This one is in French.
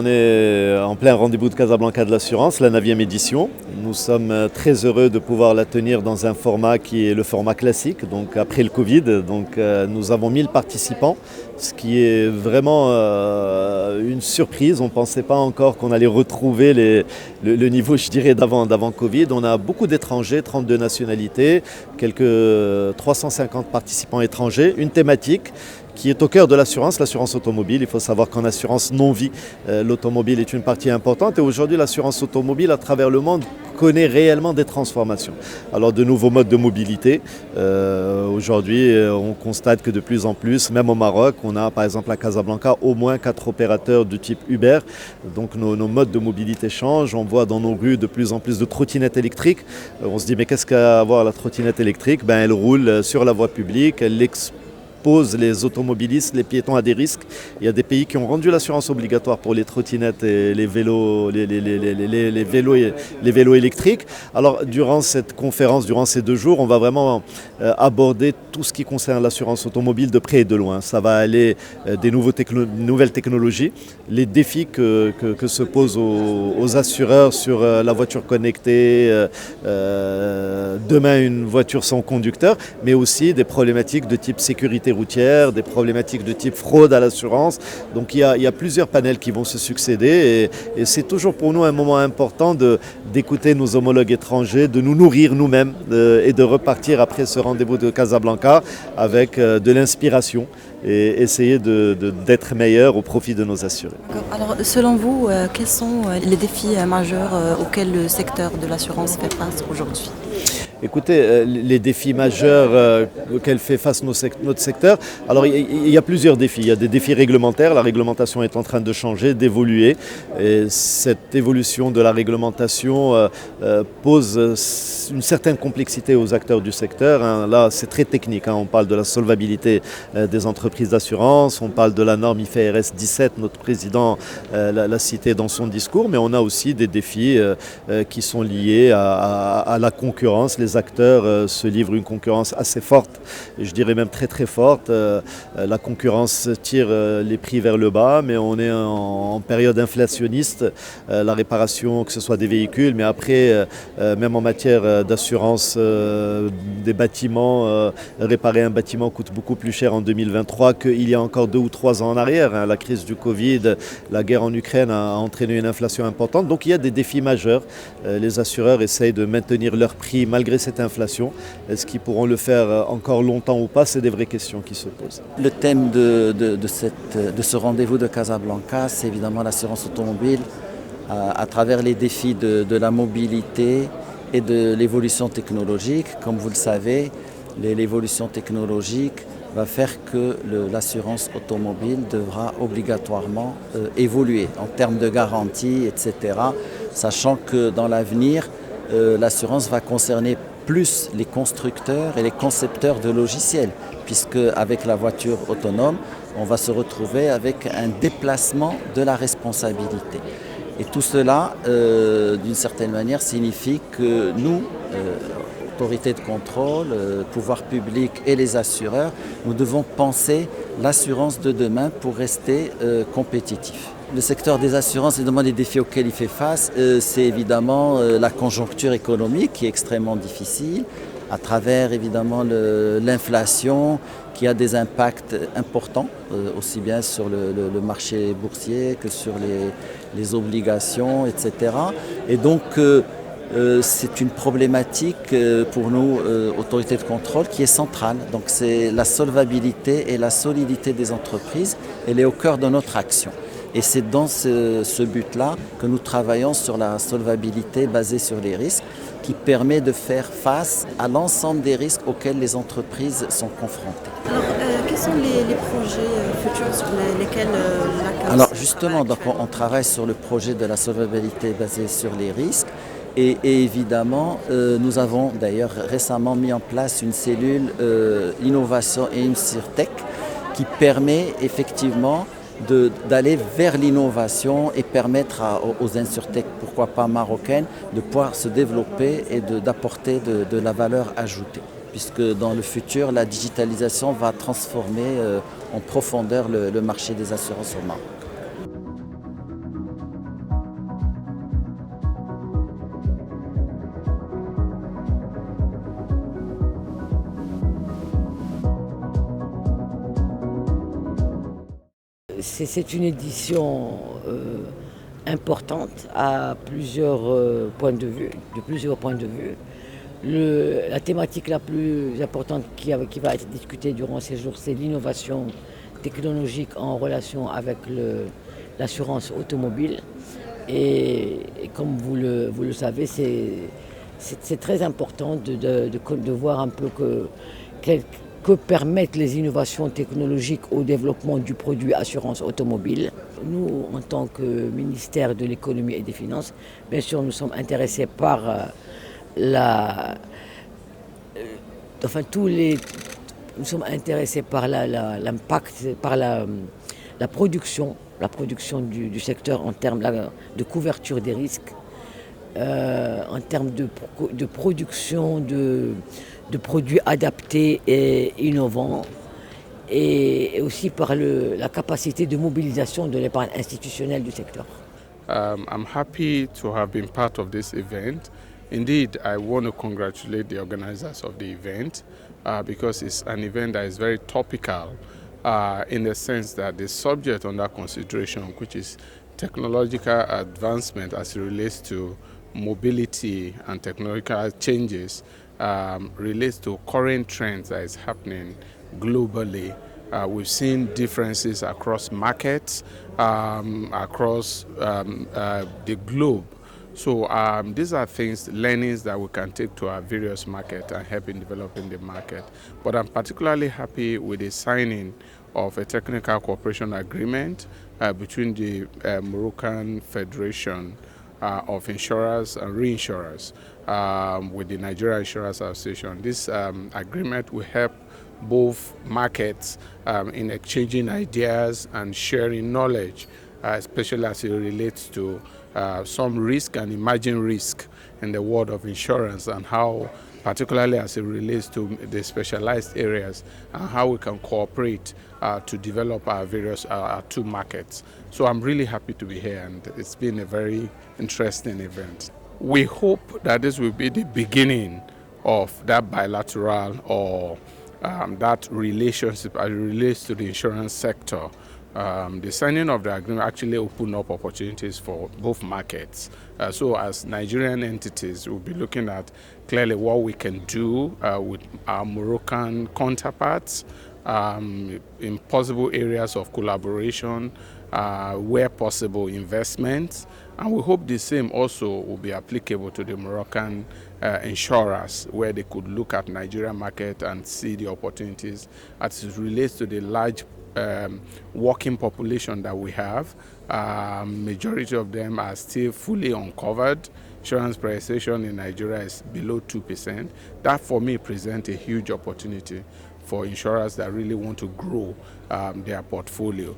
On est en plein rendez-vous de Casablanca de l'assurance, la 9e édition. Nous sommes très heureux de pouvoir la tenir dans un format qui est le format classique, donc après le Covid. Nous avons 1000 participants, ce qui est vraiment une surprise. On ne pensait pas encore qu'on allait retrouver le niveau, je dirais, d'avant Covid. On a beaucoup d'étrangers, 32 nationalités, quelques 350 participants étrangers, une thématique qui est au cœur de l'assurance automobile. Il faut savoir qu'en assurance non-vie, l'automobile est une partie importante et aujourd'hui l'assurance automobile à travers le monde connaît réellement des transformations. Alors de nouveaux modes de mobilité, aujourd'hui on constate que de plus en plus, même au Maroc, on a par exemple à Casablanca au moins 4 opérateurs de type Uber, donc nos modes de mobilité changent, on voit dans nos rues de plus en plus de trottinettes électriques. On se dit mais qu'est-ce qu'à avoir la trottinette électrique? Elle roule sur la voie publique, elle pose les automobilistes, les piétons à des risques. Il y a des pays qui ont rendu l'assurance obligatoire pour les trottinettes et les vélos, les vélos électriques. Alors durant cette conférence, durant ces 2 jours, on va vraiment aborder tout ce qui concerne l'assurance automobile de près et de loin. Ça va aller des nouvelles technologies, les défis que se posent aux assureurs sur la voiture connectée, demain une voiture sans conducteur, mais aussi des problématiques de type sécurité routière, des problématiques de type fraude à l'assurance. Donc il y a plusieurs panels qui vont se succéder et c'est toujours pour nous un moment important d'écouter nos homologues étrangers, de nous nourrir nous-mêmes et de repartir après ce rendez-vous de Casablanca avec de l'inspiration et essayer d'être meilleur au profit de nos assurés. Alors selon vous, quels sont les défis majeurs auxquels le secteur de l'assurance fait face aujourd'hui ? Écoutez, les défis majeurs auxquels fait face notre secteur, alors il y a plusieurs défis. Il y a des défis réglementaires, la réglementation est en train de changer, d'évoluer. Et cette évolution de la réglementation pose une certaine complexité aux acteurs du secteur. Là, c'est très technique. On parle de la solvabilité des entreprises d'assurance, on parle de la norme IFRS 17, notre président l'a cité dans son discours, mais on a aussi des défis qui sont liés à la concurrence. Les acteurs se livrent une concurrence assez forte, et je dirais même très très forte. La concurrence tire les prix vers le bas, mais on est en période inflationniste. La réparation, que ce soit des véhicules, mais après, même en matière d'assurance des bâtiments, réparer un bâtiment coûte beaucoup plus cher en 2023 qu'il y a encore 2 ou 3 ans en arrière. La crise du Covid, la guerre en Ukraine a entraîné une inflation importante. Donc il y a des défis majeurs. Les assureurs essayent de maintenir leurs prix malgré cette inflation. Est-ce qu'ils pourront le faire encore longtemps ou pas? C'est des vraies questions qui se posent. Le thème de ce rendez-vous de Casablanca, c'est évidemment l'assurance automobile à travers les défis de la mobilité et de l'évolution technologique. Comme vous le savez, l'évolution technologique va faire que l'assurance automobile devra obligatoirement évoluer en termes de garantie, etc. Sachant que dans l'avenir, l'assurance va concerner plus les constructeurs et les concepteurs de logiciels, puisque avec la voiture autonome, on va se retrouver avec un déplacement de la responsabilité. Et tout cela, d'une certaine manière, signifie que nous, autorités de contrôle, pouvoirs publics et les assureurs, nous devons penser l'assurance de demain pour rester compétitifs. Le secteur des assurances, évidemment, les défis auxquels il fait face, c'est évidemment la conjoncture économique qui est extrêmement difficile, à travers évidemment l'inflation qui a des impacts importants, aussi bien sur le marché boursier que sur les obligations, etc. Et donc, c'est une problématique pour nous, autorités de contrôle, qui est centrale. Donc c'est la solvabilité et la solidité des entreprises, elle est au cœur de notre action. Et c'est dans ce but-là que nous travaillons sur la solvabilité basée sur les risques, qui permet de faire face à l'ensemble des risques auxquels les entreprises sont confrontées. Alors, quels sont les projets futurs sur lesquels la CAS... Alors justement, donc on travaille sur le projet de la solvabilité basée sur les risques. Et évidemment, nous avons d'ailleurs récemment mis en place une cellule innovation et InsurTech qui permet effectivement d'aller vers l'innovation et permettre aux InsurTech, pourquoi pas marocaines, de pouvoir se développer et d'apporter de la valeur ajoutée. Puisque dans le futur, la digitalisation va transformer en profondeur le marché des assurances au Maroc. C'est une édition importante à plusieurs points de vue, de plusieurs points de vue. La thématique la plus importante qui va être discutée durant ces jours, c'est l'innovation technologique en relation avec l'assurance automobile. Et comme vous le savez, c'est très important de voir un peu que permettent les innovations technologiques au développement du produit assurance automobile. Nous, en tant que ministère de l'économie et des finances, bien sûr, nous sommes intéressés par nous sommes intéressés par l'impact, par la production du secteur en termes de couverture des risques, en termes de production de produits adaptés et innovants, et aussi par la capacité de mobilisation de l'épargne institutionnelle du secteur. I'm happy to have been part of this event. Indeed, I want to congratulate the organizers of the event because it's an event that is very topical in the sense that the subject under consideration, which is technological advancement as it relates to mobility and technological changes, relates to current trends that is happening globally. We've seen differences across markets, across the globe. So these are learnings that we can take to our various markets and help in developing the market. But I'm particularly happy with the signing of a technical cooperation agreement between the Moroccan Federation of Insurers and Reinsurers with the Nigeria Insurance Association. This agreement will help both markets in exchanging ideas and sharing knowledge, especially as it relates to some risk and emerging risk in the world of insurance, and how, particularly as it relates to the specialized areas, and how we can cooperate to develop our various two markets. So I'm really happy to be here, and it's been a very interesting event. We hope that this will be the beginning of that bilateral or that relationship as it relates to the insurance sector. The signing of the agreement actually opened up opportunities for both markets. So as Nigerian entities, we'll be looking at clearly what we can do with our Moroccan counterparts in possible areas of collaboration, where possible investments. And we hope the same also will be applicable to the Moroccan insurers, where they could look at Nigerian market and see the opportunities as it relates to the large working population that we have. Majority of them are still fully uncovered. Insurance penetration in Nigeria is below 2%. That for me presents a huge opportunity for insurers that really want to grow their portfolio.